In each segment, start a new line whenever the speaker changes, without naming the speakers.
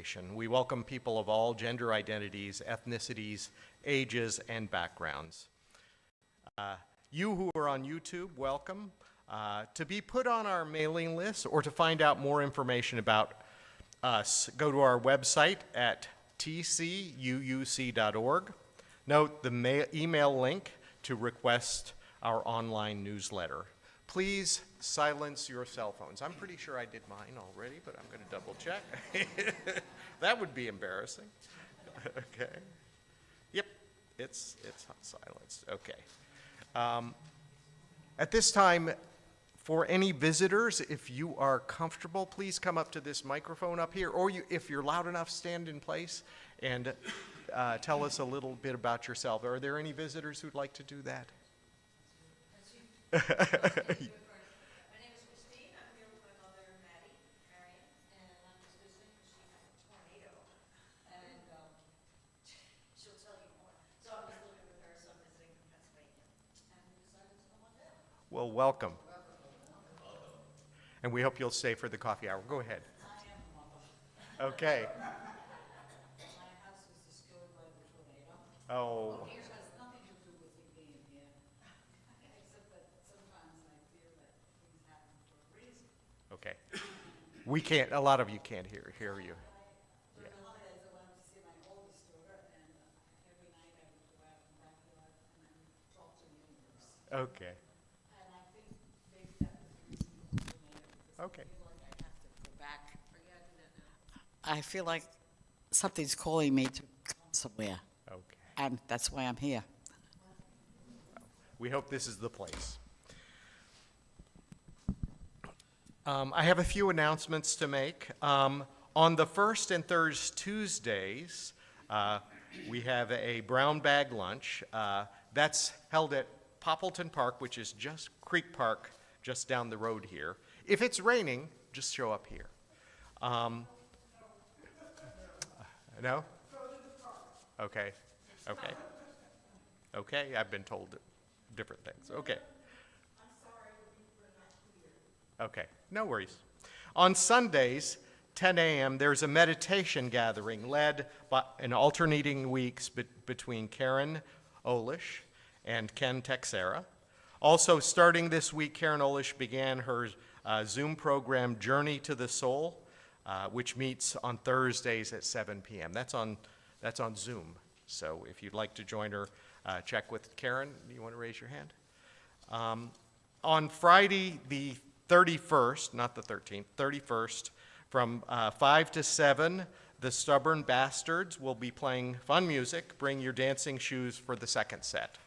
congregation. We welcome people of all gender identities, ethnicities, ages, and backgrounds. You who are on YouTube, welcome. To be put on our mailing list or to find out more information about us, go to our website at tcuuc.org. Note the email link to request our online newsletter. Please silence your cell phones. I'm pretty sure I did mine already, but I'm going to double check. That would be embarrassing. Okay. Yep, it's silenced. Okay. At this time, for any visitors, if you are comfortable, please come up to this microphone up here, or if you're loud enough, stand in place and tell us a little bit about yourself. Are there any visitors who'd like to do that?
My name is Christine. I'm here with my mother, Maddie, Marion, and I'm just visiting because she had a tornado, and she'll tell you more. So I'm just living with her, so I'm visiting from Pennsylvania, and we decided to come on down.
Well, welcome. And we hope you'll stay for the coffee hour. Go ahead.
I am the mother.
Okay.
My house was destroyed by the tornado.
Oh.
It has nothing to do with you being here, except that sometimes I fear that things happen for a reason.
Okay. We can't, a lot of you can't hear you.
During the holidays, I went up to see my oldest daughter, and every night I would go out in the backyard and then talk to the universe.
Okay.
And I think maybe that was the reason for the tornado, because
Okay.
I feel like I have to go back. I feel like something's calling me to come somewhere,
Okay.
and that's why I'm here.
We hope this is the place. I have a few announcements to make. On the first and third Tuesdays, we have a brown bag lunch. That's held at Poppleton Park, which is just Creek Park, just down the road here. If it's raining, just show up here. No? Okay. Okay. Okay, I've been told different things. Okay. Okay, no worries. On Sundays, 10 a.m., there's a meditation gathering led by in alternating weeks between Karen Olish and Ken Texera. Also, starting this week, Karen Olish began her Zoom program, Journey to the Soul, which meets on Thursdays at 7 p.m. That's on Zoom. So if you'd like to join her, check with Karen. You want to raise your hand? On Friday, the 31st, not the 13th, 31st, from 5 to 7, the Stubborn Bastards will be playing fun music. Bring your dancing shoes for the second set.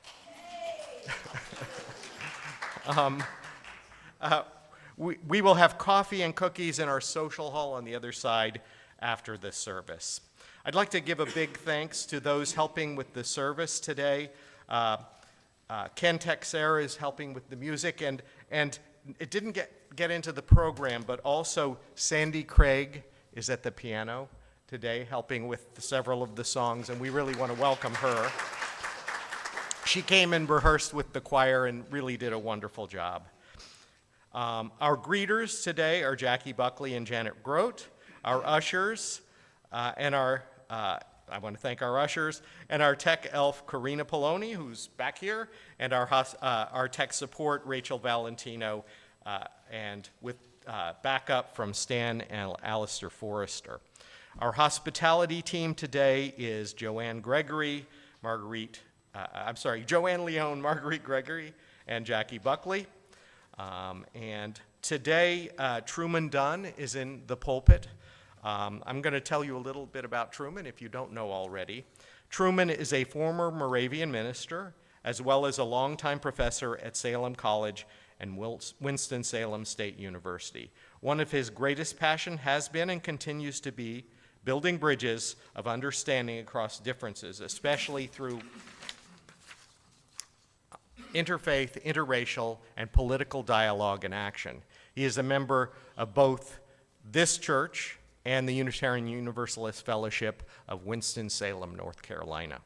We will have coffee and cookies in our social hall on the other side after the service. I'd like to give a big thanks to those helping with the service today. Ken Texera is helping with the music, and it didn't get into the program, but also Sandy Craig is at the piano today helping with several of the songs, and we really want to welcome her. She came and rehearsed with the choir and really did a wonderful job. Our greeters today are Jackie Buckley and Janet Grote. Our ushers I want to thank our ushers and our tech elf, Karina Poloni, who's back here, and our tech support, Rachel Valentino, and with backup from Stan and Alistair Forrester. Our hospitality team today is Joanne Leone, Marguerite Gregory, and Jackie Buckley. And today, Truman Dunn is in the pulpit. I'm going to tell you a little bit about Truman if you don't know already. Truman is a former Moravian minister, as well as a longtime professor at Salem College and Winston-Salem State University. One of his greatest passion has been and continues to be building bridges of understanding across differences, especially through interfaith, interracial, and political dialogue and action. He is a member of both this church and the Unitarian Universalist Fellowship of Winston-Salem, North Carolina.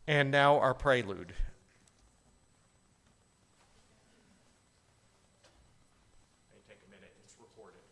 And now our prelude. May take a minute, it's recorded.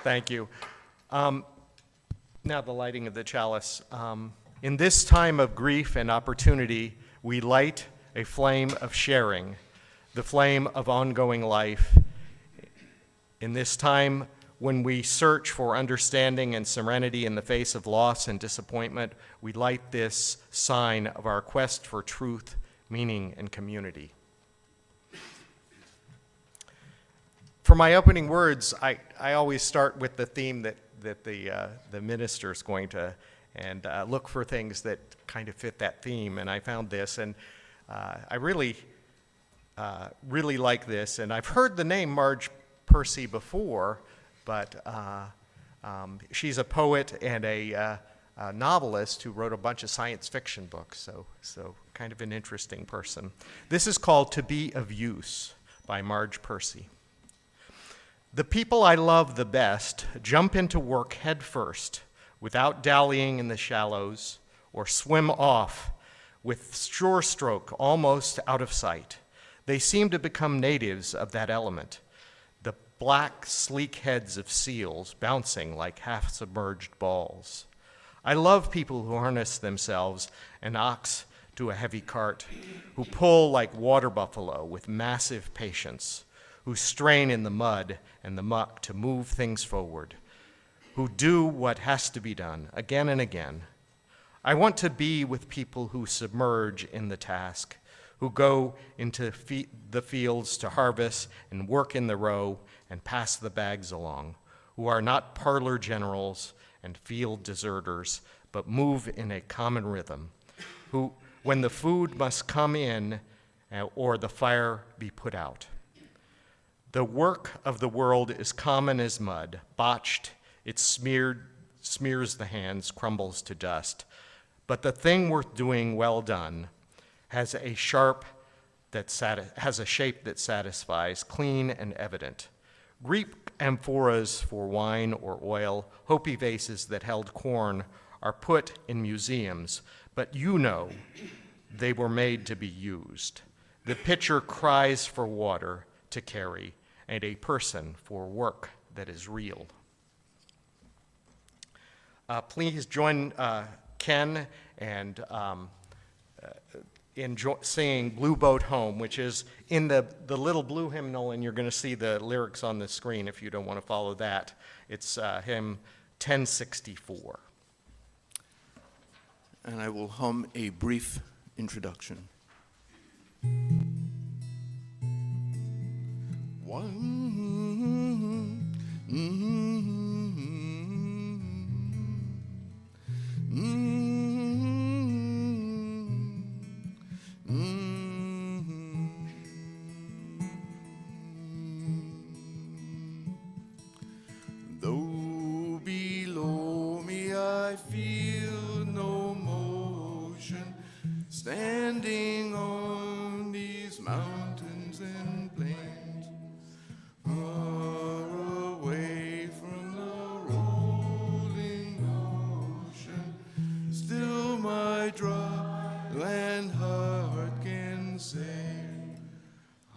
Thank you. Now the lighting of the chalice. In this time of grief and opportunity, we light a flame of sharing, the flame of ongoing life. In this time when we search for understanding and serenity in the face of loss and disappointment, we light this sign of our quest for truth, meaning, and community. For my opening words, I always start with the theme that the minister is going to, and look for things that kind of fit that theme. And I found this, and I really like this. And I've heard the name Marge Percy before, but she's a poet and a novelist who wrote a bunch of science fiction books, so kind of an interesting person. This is called To Be of Use by Marge Percy. The people I love the best jump into work head first, without dallying in the shallows, or swim off with sure stroke almost out of sight. They seem to become natives of that element, the black, sleek heads of seals bouncing like half-submerged balls. I love people who harness themselves, an ox to a heavy cart, who pull like water buffalo with massive patience, who strain in the mud and the muck to move things forward, who do what has to be done again and again. I want to be with people who submerge in the task, who go into the fields to harvest and work in the row and pass the bags along, who are not parlor generals and field deserters, but move in a common rhythm, who, when the food must come in or the fire be put out. The work of the world is common as mud, botched, it smears the hands, crumbles to dust. But the thing worth doing well done has a shape that satisfies, clean and evident. Greek amphoras for wine or oil, Hopi vases that held corn are put in museums, but you know they were made to be used. The pitcher cries for water to carry, and a person for work that is real. Please join Ken and in singing Blue Boat Home, which is in the little blue hymnal, and you're going to see the lyrics on the screen if you don't want to follow that. It's hymn 1064.
And I will hum a brief introduction. Though below me I feel no motion, standing on these mountains and plains, far away from the rolling ocean, still my dry land heart can say,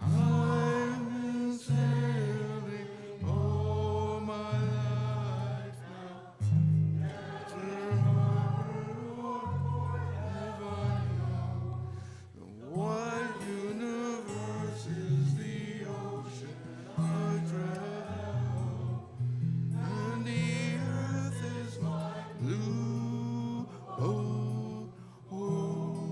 I've been sailing all my life now, never heard or ever known the wide universe is the ocean I travel, and the earth is my blue boat home.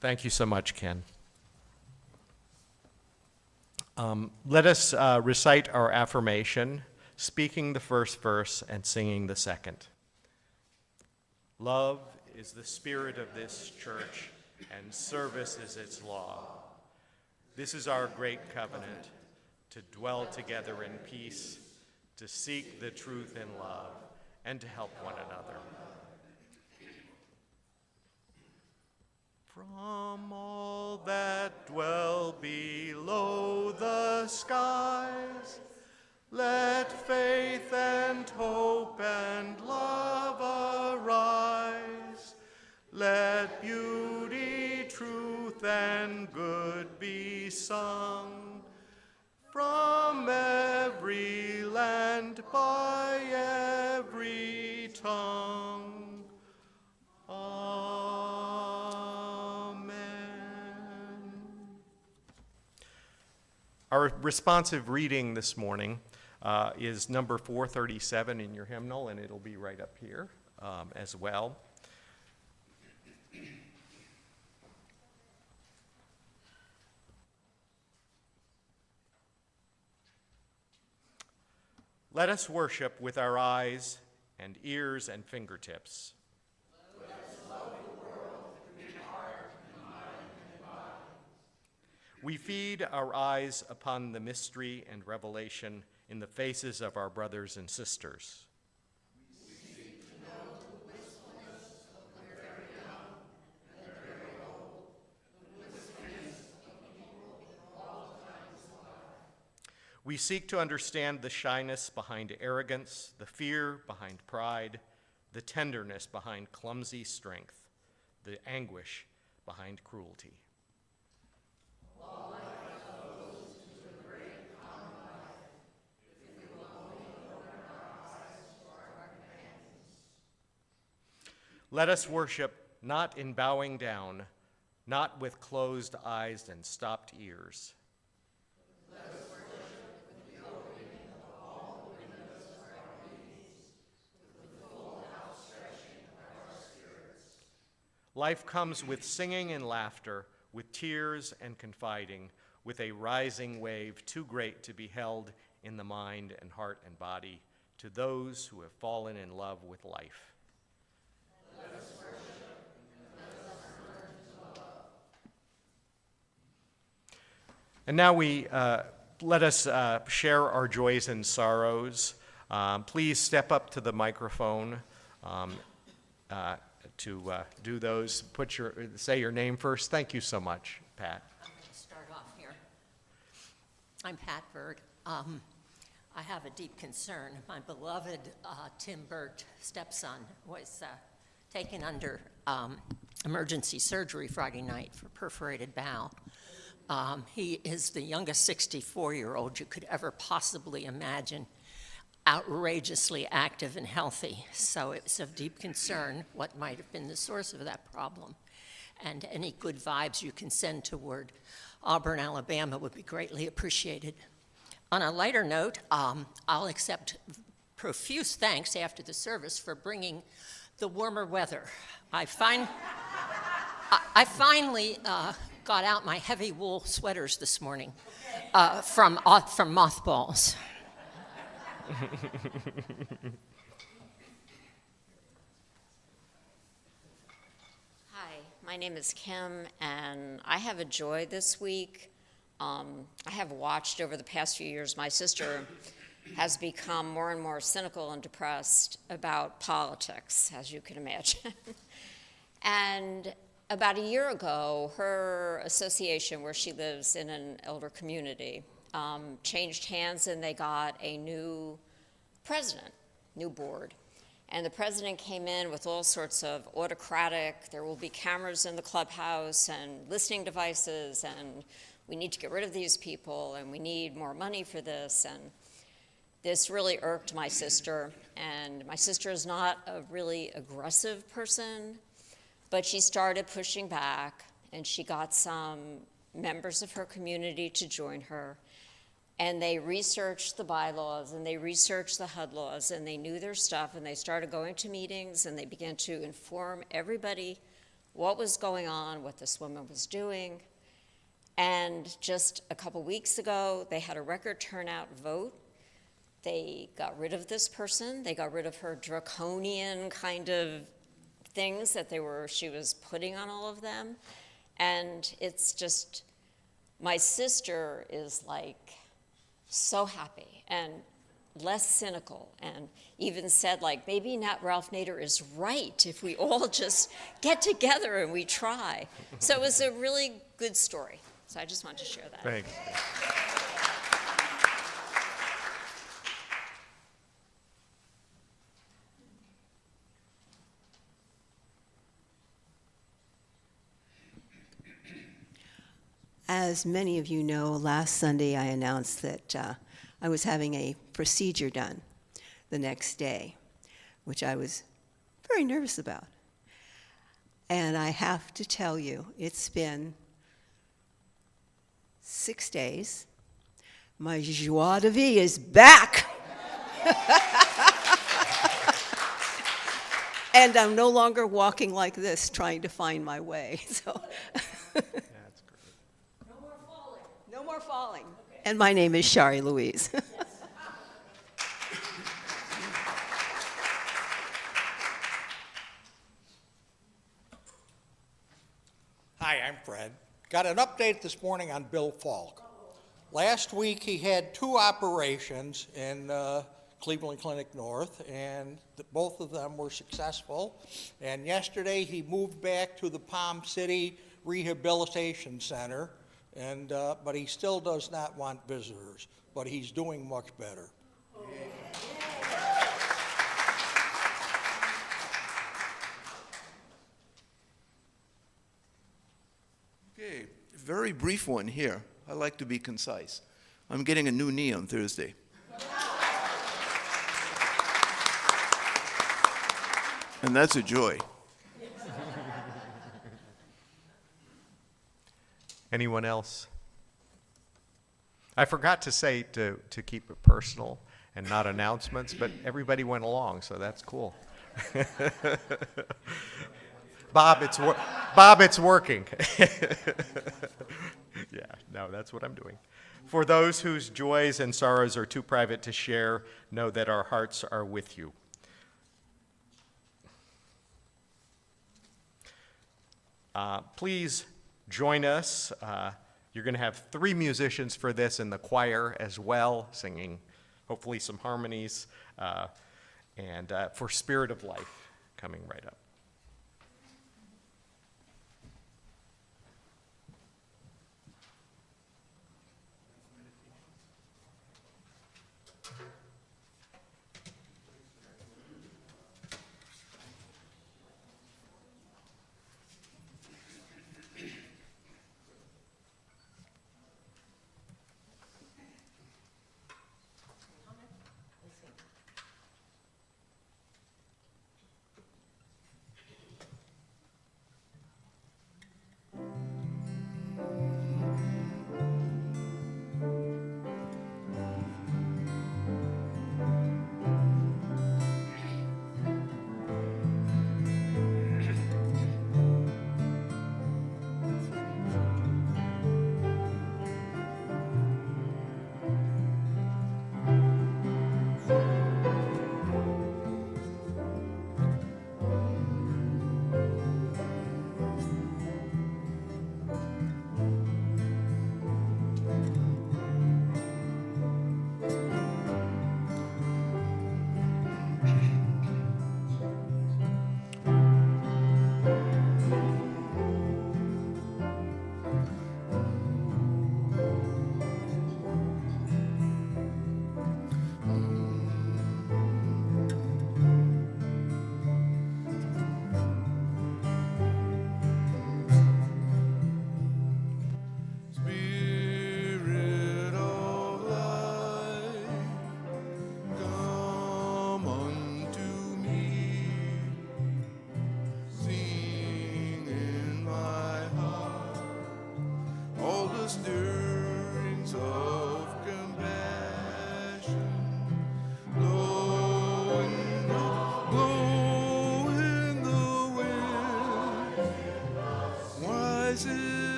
Thank you so much, Ken. Let us recite our affirmation, speaking the first verse and singing the second. Love is the spirit of this church, and service is its law. This is our great covenant, to dwell together in peace, to seek the truth in love, and to help one another. From all that dwell below the skies, let faith and hope and love arise. Let beauty, truth, and good be sung from every land by every tongue. Amen. Our responsive reading this morning is number 437 in your hymnal, and it'll be right up here as well. Let us worship with our eyes and ears and fingertips. Let us love the world through heart and mind and body. We feed our eyes upon the mystery and revelation in the faces of our brothers and sisters. We seek to know the wistfulness of the very young and the very old, the wistfulness of people in all times of life. We seek to understand the shyness behind arrogance, the fear behind pride, the tenderness behind clumsy strength, the anguish behind cruelty. All life goes to the great common life, if we will only open our eyes to our companions. Let us worship not in bowing down, not with closed eyes and stopped ears. Let us Life comes with singing and laughter, with tears and confiding, with a rising wave too great to be held in the mind and heart and body, to those who have fallen in love with life. Let us worship and let us learn to love. And now let us share our joys and sorrows. Please step up to the microphone. To do those, say your name first. Thank you so much, Pat.
I'm going to start off here. I'm Pat Berg. I have a deep concern. My beloved Tim Burt, stepson, was taken under emergency surgery Friday night for perforated bowel. He is the youngest 64-year-old you could ever possibly imagine, outrageously active and healthy. So it's of deep concern what might have been the source of that problem. And any good vibes you can send toward Auburn, Alabama would be greatly appreciated. On a lighter note, I'll accept profuse thanks after the service for bringing the warmer weather. I finally got out my heavy wool sweaters this morning from mothballs.
Hi, my name is Kim, and I have a joy this week. I have watched over the past few years, my sister has become more and more cynical and depressed about politics, as you can imagine. And about a year ago, her association, where she lives in an elder community, changed hands, and they got a new president, new board. And the president came in with all sorts of autocratic, there will be cameras in the clubhouse and listening devices, and we need to get rid of these people, and we need more money for this. And this really irked my sister. And my sister is not a really aggressive person, but she started pushing back, and she got some members of her community to join her. And they researched the bylaws, and they researched the HUD laws, and they knew their stuff, and they started going to meetings, and they began to inform everybody
what was going on, what this woman was doing. And just a couple weeks ago, they had a record turnout vote. They got rid of this person. They got rid of her draconian kind of things that she was putting on all of them. And it's just, my sister is like so happy and less cynical, and even said, like, maybe not Ralph Nader is right if we all just get together and we try. So it was a really good story. So I just wanted to share that.
Thanks.
As many of you know, last Sunday I announced that I was having a procedure done the next day, which I was very nervous about. And I have to tell you, it's been 6 days. My joie de vie is back. And I'm no longer walking like this, trying to find my way. So.
That's great.
No more falling. Okay. And my name is Shari Louise.
Hi, I'm Fred. Got an update this morning on Bill Falk. Last week he had 2 operations in Cleveland Clinic North, and both of them were successful. And yesterday he moved back to the Palm City Rehabilitation Center, and but he still does not want visitors, but he's doing much better.
Okay, very brief one here. I like to be concise. I'm getting a new knee on Thursday. And that's a joy.
Anyone else? I forgot to say to keep it personal and not announcements, but everybody went along, so that's cool. Bob, it's working. Yeah, no, that's what I'm doing. For those whose joys and sorrows are too private to share, know that our hearts are with you. Please join us. You're going to have 3 musicians for this in the choir as well, singing hopefully some harmonies, and for Spirit of Life coming right up.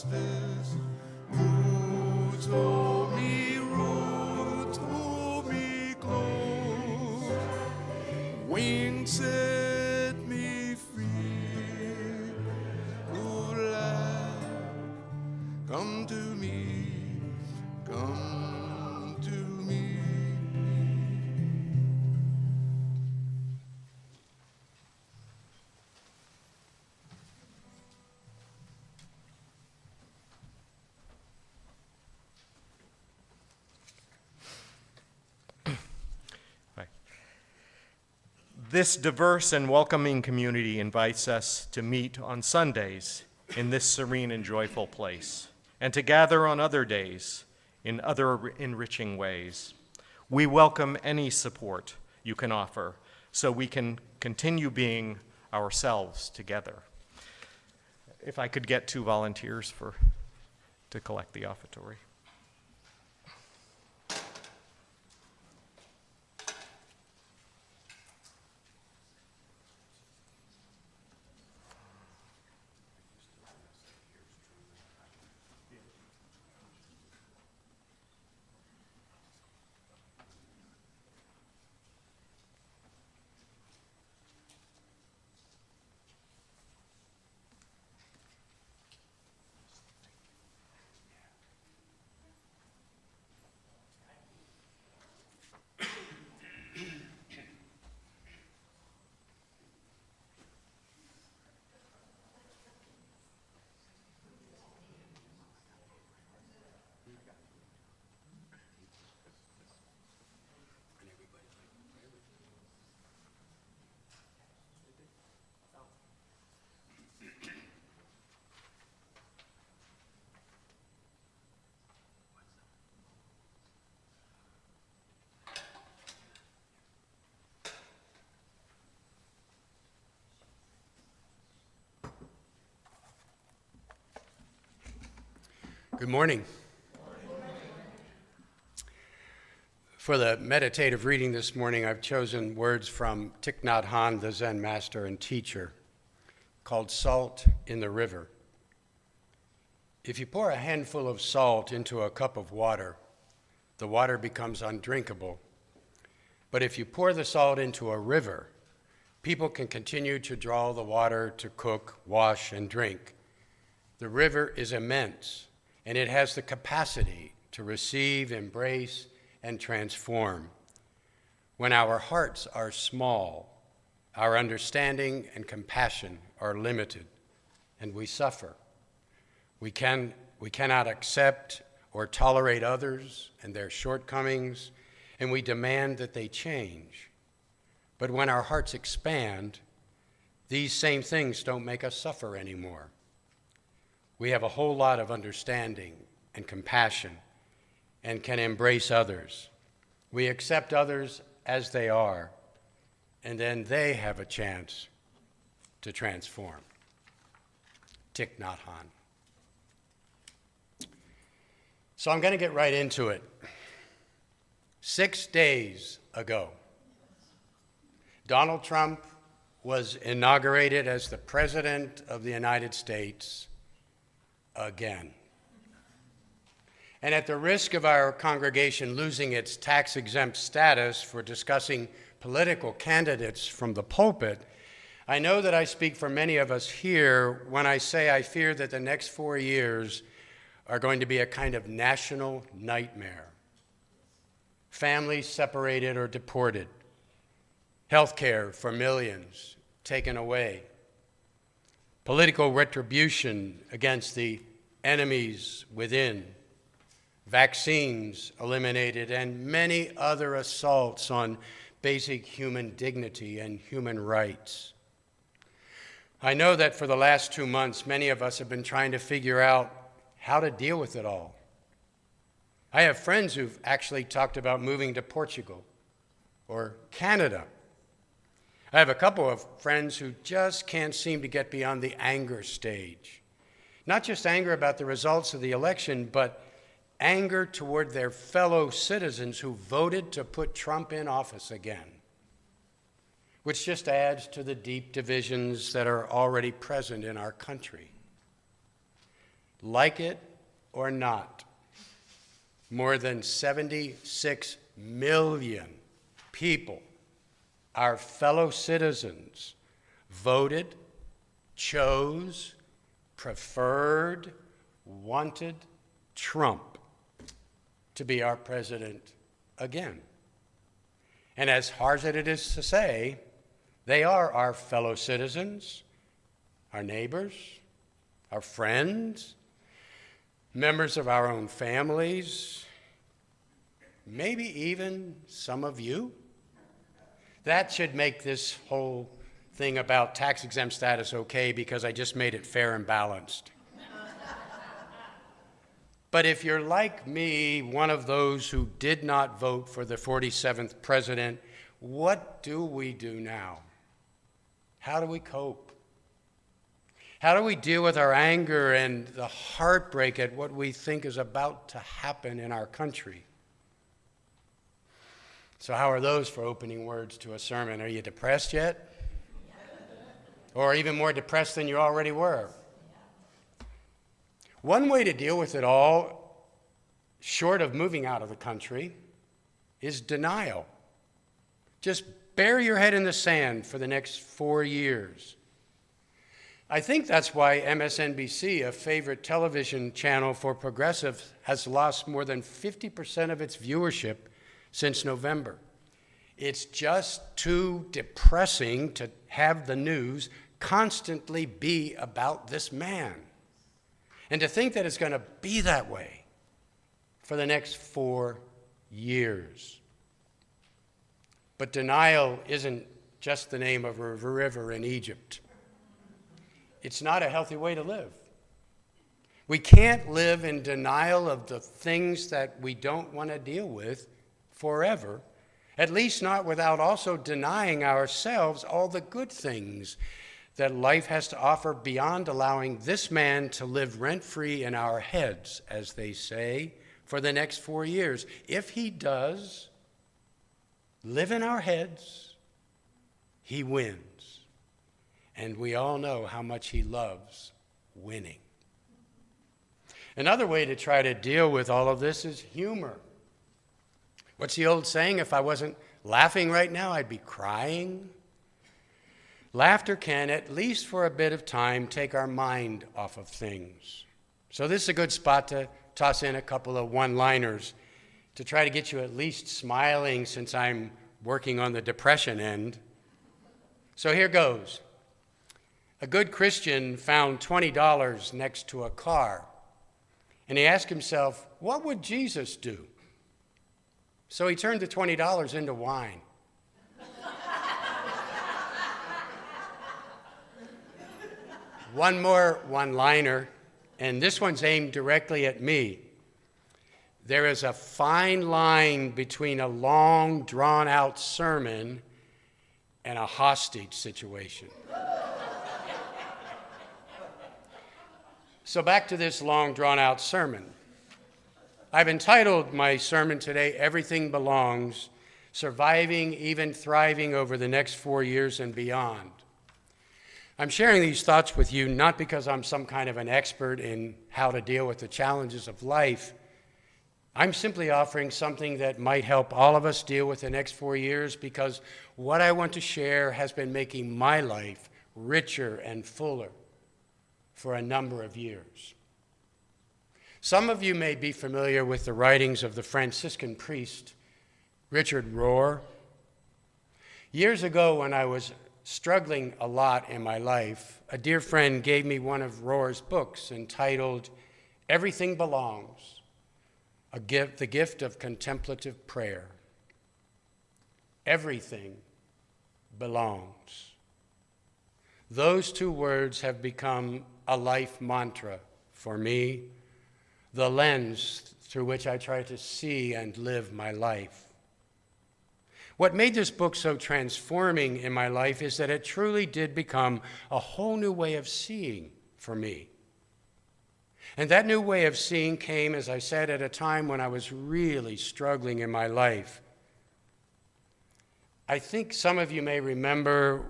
justice. Roots hold me close. Wings set me free. Good life, come to me, come to me.
This diverse and welcoming community invites us to meet on Sundays in this serene and joyful place, and to gather on other days in other enriching ways. We welcome any support you can offer so we can continue being ourselves together. If I could get 2 volunteers to collect the offertory.
Good morning. For the meditative reading this morning, I've chosen words from Thich Nhat Hanh, the Zen master and teacher, called Salt in the River. If you pour a handful of salt into a cup of water, the water becomes undrinkable. But if you pour the salt into a river, people can continue to draw the water to cook, wash, and drink. The river is immense, and it has the capacity to receive, embrace, and transform. When our hearts are small, our understanding and compassion are limited, and we suffer. We cannot accept or tolerate others and their shortcomings, and we demand that they change. But when our hearts expand, these same things don't make us suffer anymore. We have a whole lot of understanding and compassion and can embrace others. We accept others as they are, and then they have a chance to transform. Thich Nhat Hanh. So I'm going to get right into it. 6 days ago, Donald Trump was inaugurated as the President of the United States again. And at the risk of our congregation losing its tax-exempt status for discussing political candidates from the pulpit, I know that I speak for many of us here when I say I fear that the next 4 years are going to be a kind of national nightmare. Families separated or deported, health care for millions taken away, political retribution against the enemies within, vaccines eliminated, and many other assaults on basic human dignity and human rights. I know that for the last 2 months, many of us have been trying to figure out how to deal with it all. I have friends who've actually talked about moving to Portugal or Canada. I have a couple of friends who just can't seem to get beyond the anger stage. Not just anger about the results of the election, but anger toward their fellow citizens who voted to put Trump in office again, which just adds to the deep divisions that are already present in our country. Like it or not, more than 76 million people, our fellow citizens, voted, chose, preferred, wanted Trump to be our president again. And as hard as it is to say, they are our fellow citizens, our neighbors, our friends, members of our own families, maybe even some of you. That should make this whole thing about tax-exempt status okay, because I just made it fair and balanced. But if you're like me, one of those who did not vote for the 47th president, what do we do now? How do we cope? How do we deal with our anger and the heartbreak at what we think is about to happen in our country? So how are those for opening words to a sermon? Are you depressed yet? Or even more depressed than you already were? One way to deal with it all, short of moving out of the country, is denial. Just bury your head in the sand for the next 4 years. I think that's why MSNBC, a favorite television channel for progressives, has lost more than 50% of its viewership since November. It's just too depressing to have the news constantly be about this man. And to think that it's going to be that way for the next 4 years. But denial isn't just the name of a river in Egypt. It's not a healthy way to live. We can't live in denial of the things that we don't want to deal with forever, at least not without also denying ourselves all the good things that life has to offer beyond allowing this man to live rent-free in our heads, as they say, for the next 4 years. If he does live in our heads, he wins. And we all know how much he loves winning. Another way to try to deal with all of this is humor. What's the old saying? If I wasn't laughing right now, I'd be crying. Laughter can, at least for a bit of time, take our mind off of things. So this is a good spot to toss in a couple of one-liners to try to get you at least smiling, since I'm working on the depression end. So here goes. A good Christian found $20 next to a car, and he asked himself, what would Jesus do? So he turned the $20 into wine. One more one-liner, and this one's aimed directly at me. There is a fine line between a long, drawn-out sermon and a hostage situation. So back to this long, drawn-out sermon. I've entitled my sermon today, Everything Belongs, Surviving, Even Thriving Over the Next 4 Years and Beyond. I'm sharing these thoughts with you not because I'm some kind of an expert in how to deal with the challenges of life. I'm simply offering something that might help all of us deal with the next 4 years, because what I want to share has been making my life richer and fuller for a number of years. Some of you may be familiar with the writings of the Franciscan priest, Richard Rohr. Years ago, when I was struggling a lot in my life, a dear friend gave me one of Rohr's books entitled Everything Belongs, the gift of contemplative prayer. Everything belongs. Those two words have become a life mantra for me, the lens through which I try to see and live my life. What made this book so transforming in my life is that it truly did become a whole new way of seeing for me. And that new way of seeing came, as I said, at a time when I was really struggling in my life. I think some of you may remember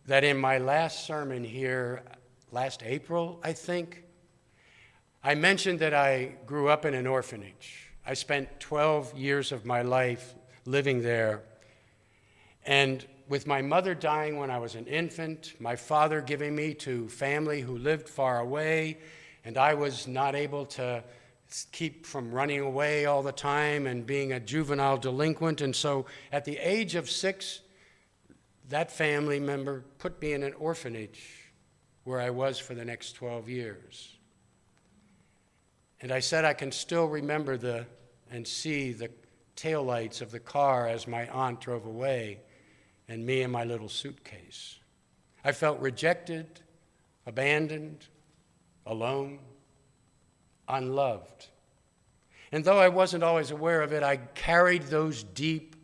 that in my last sermon here, last April, I think, I mentioned that I grew up in an orphanage. I spent 12 years of my life living there. And with my mother dying when I was an infant, my father giving me to family who lived far away, and I was not able to keep from running away all the time and being a juvenile delinquent. And so at the age of 6, that family member put me in an orphanage where I was for the next 12 years. And I said I can still remember and see the taillights of the car as my aunt drove away, and me in my little suitcase. I felt rejected, abandoned, alone, unloved. And though I wasn't always aware of it, I carried those deep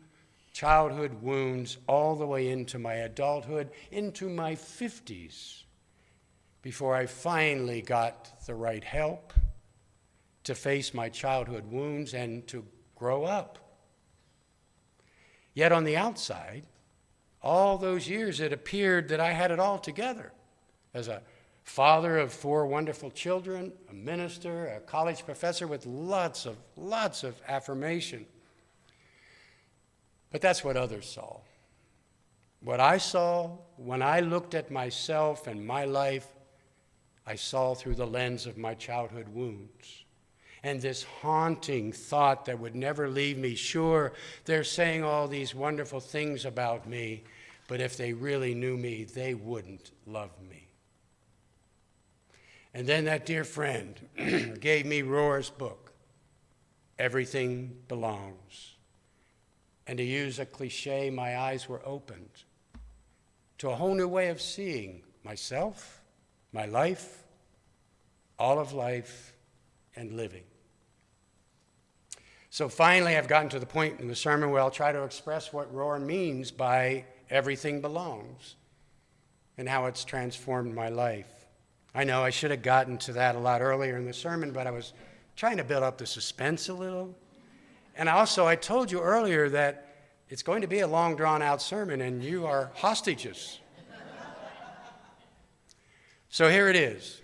childhood wounds all the way into my adulthood, into my 50s, before I finally got the right help to face my childhood wounds and to grow up. Yet on the outside, all those years it appeared that I had it all together. As a father of 4 wonderful children, a minister, a college professor with lots of affirmation. But that's what others saw. What I saw when I looked at myself and my life, I saw through the lens of my childhood wounds. And this haunting thought that would never leave me, sure, they're saying all these wonderful things about me, but if they really knew me, they wouldn't love me. And then that dear friend gave me Rohr's book, Everything Belongs. And to use a cliche, my eyes were opened to a whole new way of seeing myself, my life, all of life, and living. So finally, I've gotten to the point in the sermon where I'll try to express what Rohr means by everything belongs and how it's transformed my life. I know I should have gotten to that a lot earlier in the sermon, but I was trying to build up the suspense a little. And also, I told you earlier that it's going to be a long, drawn-out sermon, and you are hostages. So here it is.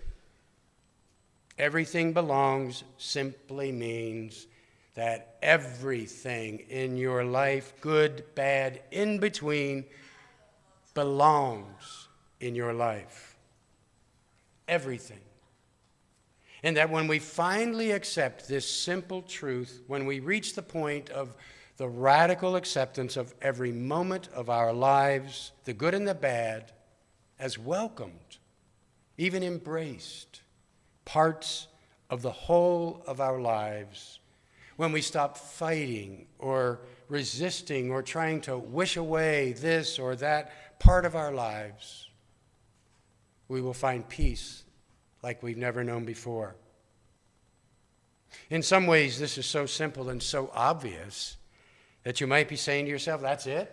Everything belongs simply means that everything in your life, good, bad, in between, belongs in your life. Everything. And that when we finally accept this simple truth, when we reach the point of the radical acceptance of every moment of our lives, the good and the bad, as welcomed, even embraced, parts of the whole of our lives, when we stop fighting or resisting or trying to wish away this or that part of our lives, we will find peace like we've never known before. In some ways, this is so simple and so obvious that you might be saying to yourself, that's it?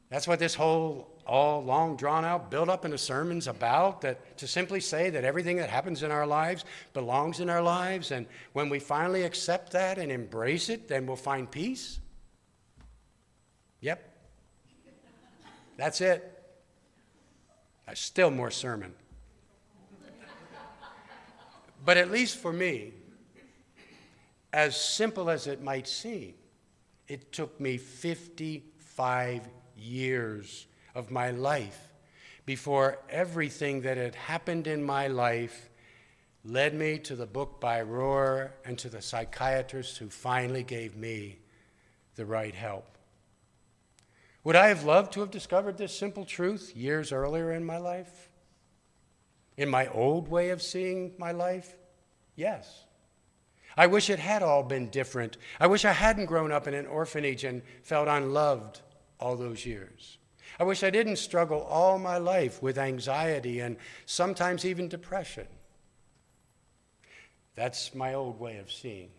That's what this whole all long drawn out build up in a sermon's about, that to simply say that everything that happens in our lives belongs in our lives, and when we finally accept that and embrace it, then we'll find peace? Yep. That's it. There's still more sermon. But at least for me, as simple as it might seem, it took me 55 years of my life before everything that had happened in my life led me to the book by Rohr and to the psychiatrist who finally gave me the right help. Would I have loved to have discovered this simple truth years earlier in my life? In my old way of seeing my life? Yes. I wish it had all been different. I wish I hadn't grown up in an orphanage and felt unloved all those years. I wish I didn't struggle all my life with anxiety and sometimes even depression. That's my old way of seeing.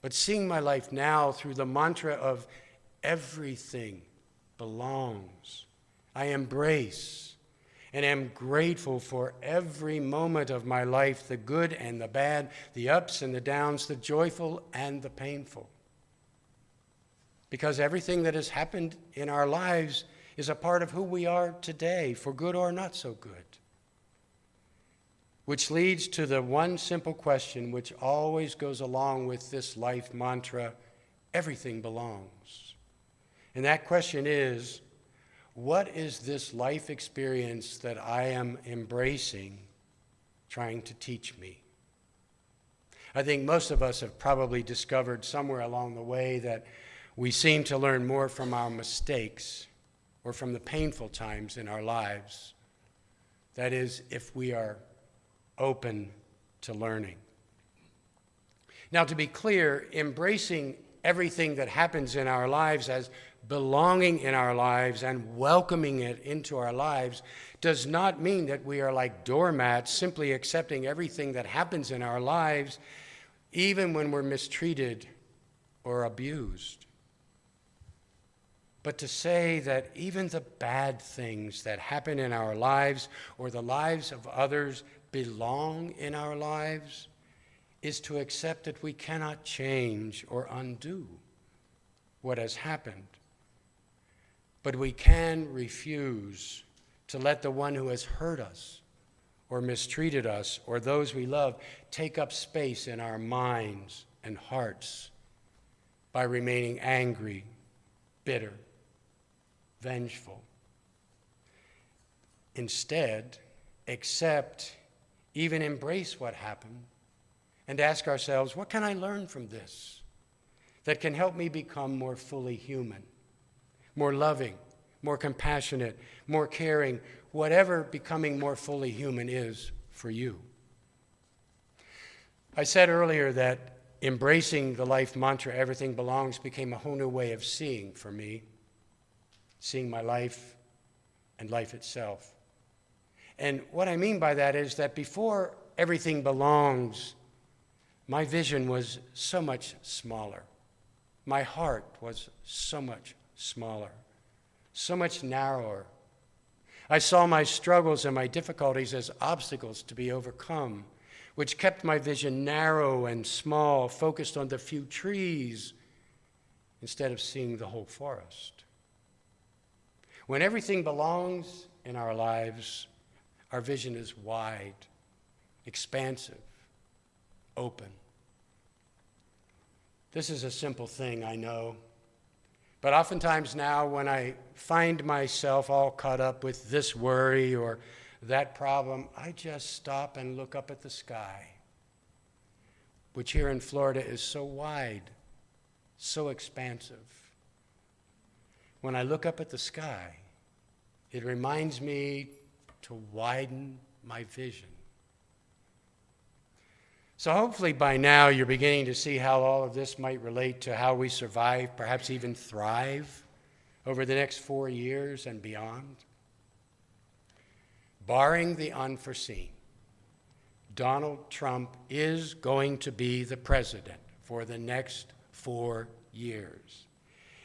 But seeing my life now through the mantra of everything belongs, I embrace and am grateful for every moment of my life, the good and the bad, the ups and the downs, the joyful and the painful. Because everything that has happened in our lives is a part of who we are today, for good or not so good. which leads to the one simple question which always goes along with this life mantra, everything belongs. And that question is, what is this life experience that I am embracing trying to teach me? I think most of us have probably discovered somewhere along the way that we seem to learn more from our mistakes or from the painful times in our lives. That is, if we are open to learning. Now, to be clear, embracing everything that happens in our lives as belonging in our lives and welcoming it into our lives does not mean that we are like doormats simply accepting everything that happens in our lives, even when we're mistreated or abused. But to say that even the bad things that happen in our lives or the lives of others belong in our lives is to accept that we cannot change or undo what has happened. But we can refuse to let the one who has hurt us or mistreated us or those we love take up space in our minds and hearts by remaining angry, bitter, vengeful. Instead, accept, even embrace what happened and ask ourselves, what can I learn from this that can help me become more fully human, more loving, more compassionate, more caring, whatever becoming more fully human is for you. I said earlier that embracing the life mantra, everything belongs, became a whole new way of seeing for me, seeing my life and life itself. And what I mean by that is that before everything belongs, my vision was so much smaller. My heart was so much smaller, so much narrower. I saw my struggles and my difficulties as obstacles to be overcome, which kept my vision narrow and small, focused on the few trees instead of seeing the whole forest. When everything belongs in our lives, our vision is wide, expansive, open. This is a simple thing, I know. But oftentimes now when I find myself all caught up with this worry or that problem, I just stop and look up at the sky, which here in Florida is so wide, so expansive. When I look up at the sky, it reminds me to widen my vision. So hopefully by now you're beginning to see how all of this might relate to how we survive, perhaps even thrive over the next 4 years and beyond. Barring the unforeseen, Donald Trump is going to be the president for the next 4 years.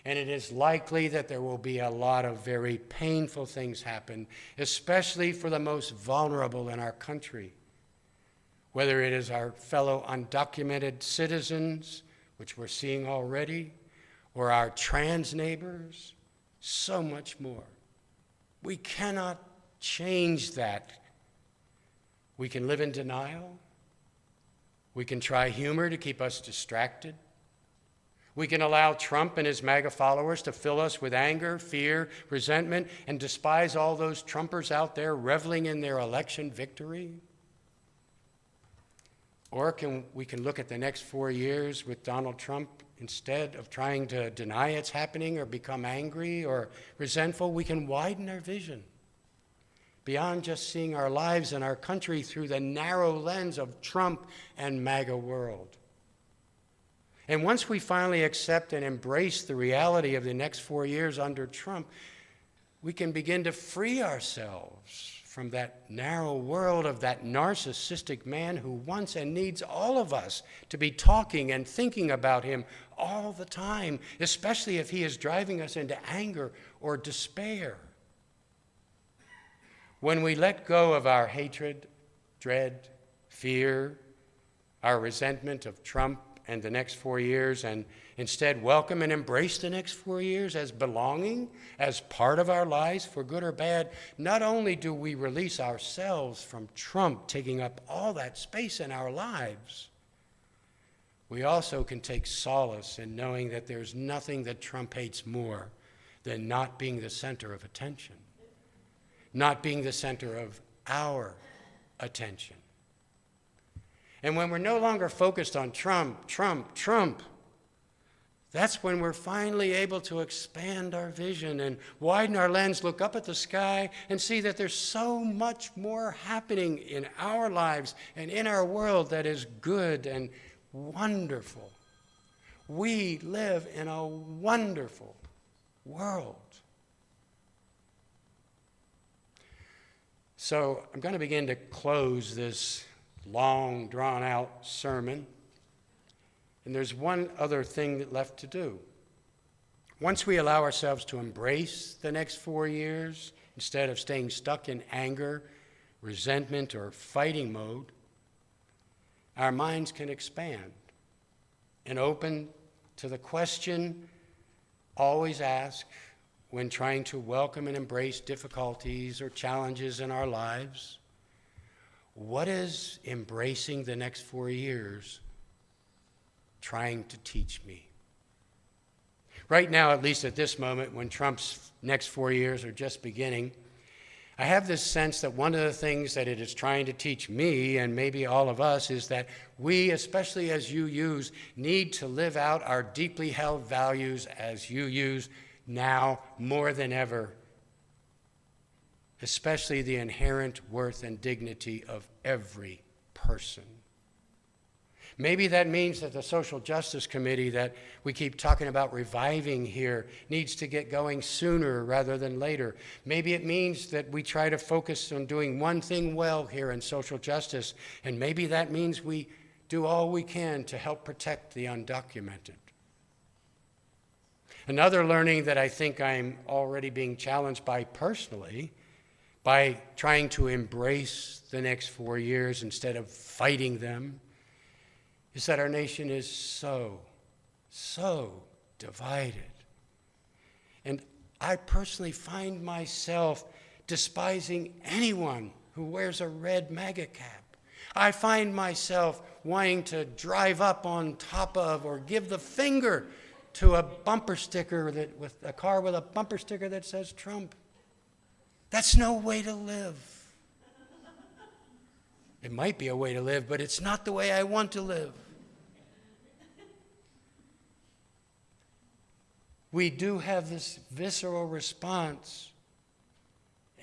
And it is likely that there will be a lot of very painful things happen, especially for the most vulnerable in our country. Whether it is our fellow undocumented citizens, which we're seeing already, or our trans neighbors, so much more. We cannot change that. We can live in denial. We can try humor to keep us distracted. We can allow Trump and his MAGA followers to fill us with anger, fear, resentment, and despise all those Trumpers out there reveling in their election victory. Or we can look at the next 4 years with Donald Trump. Instead of trying to deny it's happening or become angry or resentful, we can widen our vision beyond just seeing our lives and our country through the narrow lens of Trump and MAGA world. And once we finally accept and embrace the reality of the next 4 years under Trump, we can begin to free ourselves from that narrow world of that narcissistic man who wants and needs all of us to be talking and thinking about him all the time, especially if he is driving us into anger or despair. When we let go of our hatred, dread, fear, our resentment of Trump and the next 4 years, and instead welcome and embrace the next 4 years as belonging, as part of our lives, for good or bad, not only do we release ourselves from Trump taking up all that space in our lives, we also can take solace in knowing that there's nothing that Trump hates more than not being the center of attention, not being the center of our attention. And when we're no longer focused on Trump, that's when we're finally able to expand our vision and widen our lens, look up at the sky, and see that there's so much more happening in our lives and in our world that is good and wonderful. We live in a wonderful world. So I'm going to begin to close this long, drawn-out sermon. And there's one other thing left to do. Once we allow ourselves to embrace the next 4 years, instead of staying stuck in anger, resentment, or fighting mode, our minds can expand and open to the question always asked when trying to welcome and embrace difficulties or challenges in our lives. What is embracing the next 4 years trying to teach me? Right now, at least at this moment, when Trump's next 4 years are just beginning, I have this sense that one of the things that it is trying to teach me, and maybe all of us, is that we, especially as UUs, need to live out our deeply held values as UUs now more than ever, especially the inherent worth and dignity of every person. Maybe that means that the Social Justice Committee that we keep talking about reviving here needs to get going sooner rather than later. Maybe it means that we try to focus on doing one thing well here in social justice, and maybe that means we do all we can to help protect the undocumented. Another learning that I think I'm already being challenged by personally, by trying to embrace the next 4 years instead of fighting them, is that our nation is so divided. And I personally find myself despising anyone who wears a red MAGA cap. I find myself wanting to drive up on top of or give the finger to a bumper sticker with a car with a bumper sticker that says Trump. That's no way to live. It might be a way to live, but it's not the way I want to live. We do have this visceral response,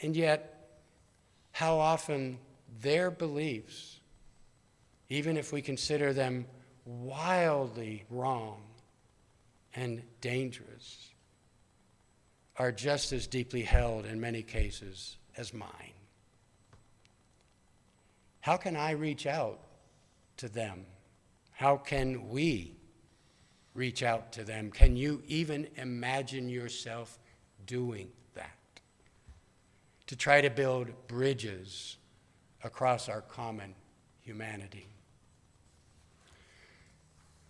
and yet how often their beliefs, even if we consider them wildly wrong and dangerous, are just as deeply held in many cases as mine. How can I reach out to them? How can we reach out to them? Can you even imagine yourself doing that? To try to build bridges across our common humanity.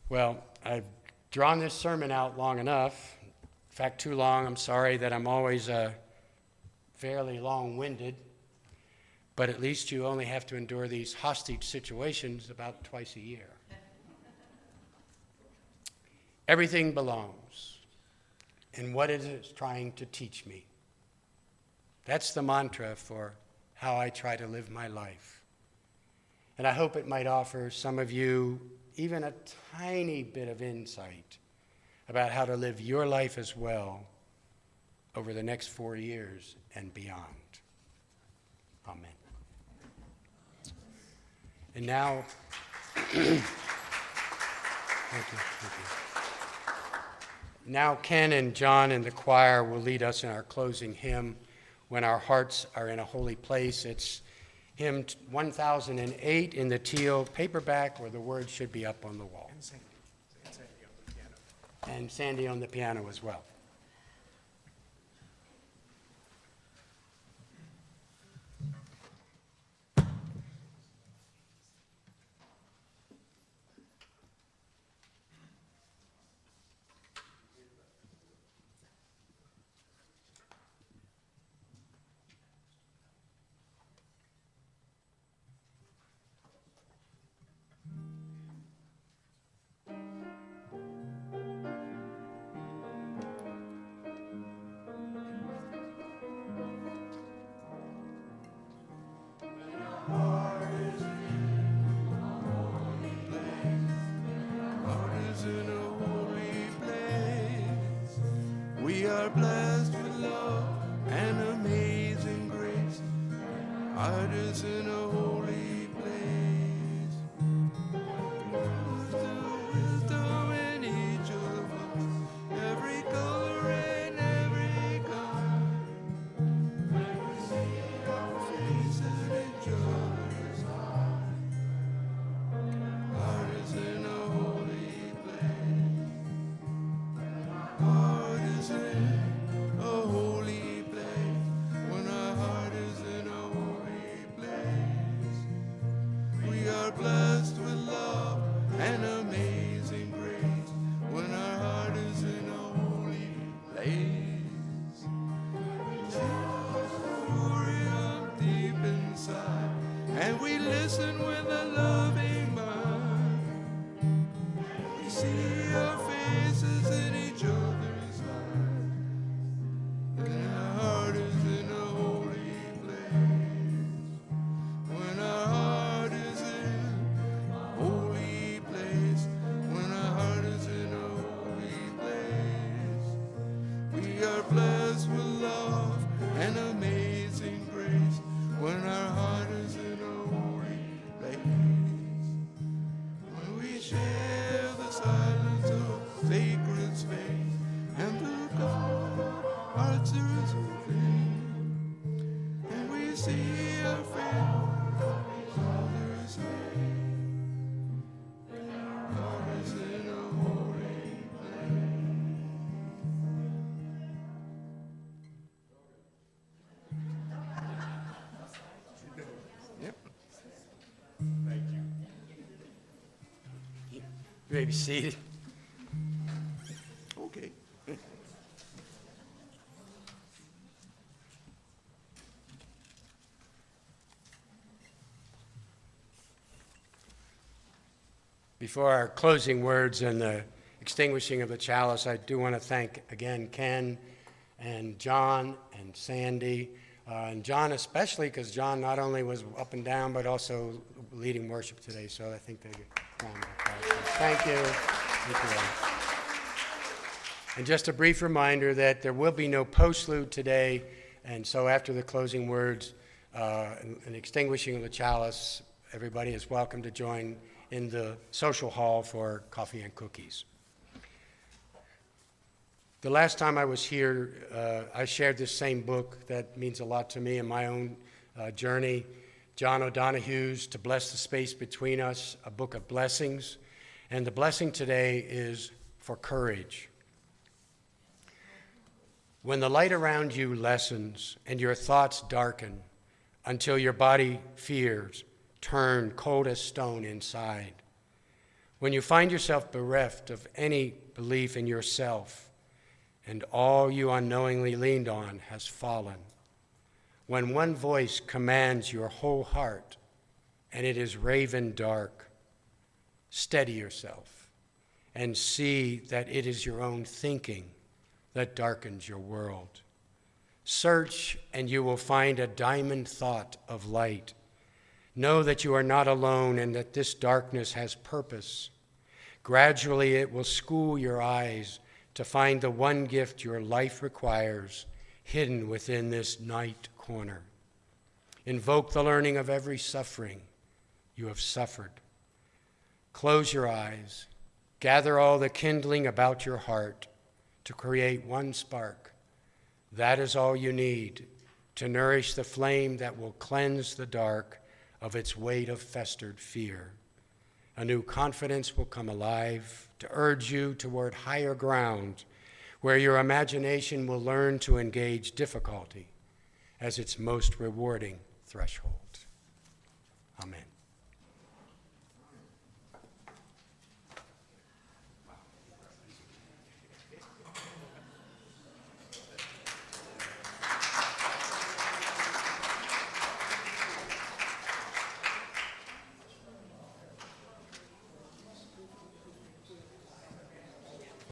Well, I've drawn this sermon out long enough. In fact, too long. I'm sorry that I'm always fairly long-winded, but at least you only have to endure these hostage situations about twice a year. Everything belongs in what it is trying to teach me. That's the mantra for how I try to live my life. And I hope it might offer some of you even a tiny bit of insight about how to live your life as well over the next 4 years and beyond. Amen. And now, thank you. Now Ken and John and the choir will lead us in our closing hymn, When Our Hearts Are in a Holy Place. It's hymn 1008 in the teal paperback, where the words should be up on the wall. And Sandy on the piano as well.
are blessed with love and amazing grace. Heart is in a holy place. Wisdom in each of us, every color and every kind. When we see our faces in each other's eyes, heart is in a holy place. Heart is in a holy place. When our heart is in a holy place, we are blessed with love and amazing grace. When our heart is in a holy place, glory up deep inside, and we listen with a loving mind. We see our faces in each other's eyes, and our heart is in a holy place. When our heart is in a holy place, when our heart is in a holy place, we are blessed with love and amazing grace. When our heart is in a holy place, when we share the silence of sacred space, and the God hearts are supreme, and we see our friends others name. God is in a holy place. Yep.
You may be seated.
Okay.
Before our closing words and the extinguishing of the chalice, I do want to thank again Ken and John and Sandy, and John especially, because John not only was up and down, but also leading worship today, so I think they get a round of applause. Thank you. Thank you all. And just a brief reminder that there will be no postlude today, and so after the closing words and extinguishing of the chalice, everybody is welcome to join in the social hall for coffee and cookies. The last time I was here, I shared this same book that means a lot to me in my own journey, John O'Donohue's To Bless the Space Between Us, a book of blessings. And the blessing today is for courage. When the light around you lessens and your thoughts darken until your body fears, turn cold as stone inside. When you find yourself bereft of any belief in yourself and all you unknowingly leaned on has fallen. When one voice commands your whole heart and it is raven dark, steady yourself and see that it is your own thinking that darkens your world. Search and you will find a diamond thought of light. Know that you are not alone and that this darkness has purpose. Gradually it will school your eyes to find the one gift your life requires hidden within this night corner. Invoke the learning of every suffering you have suffered. Close your eyes. Gather all the kindling about your heart to create one spark. That is all you need to nourish the flame that will cleanse the dark of its weight of festered fear. A new confidence will come alive to urge you toward higher ground, where your imagination will learn to engage difficulty as its most rewarding threshold. Amen.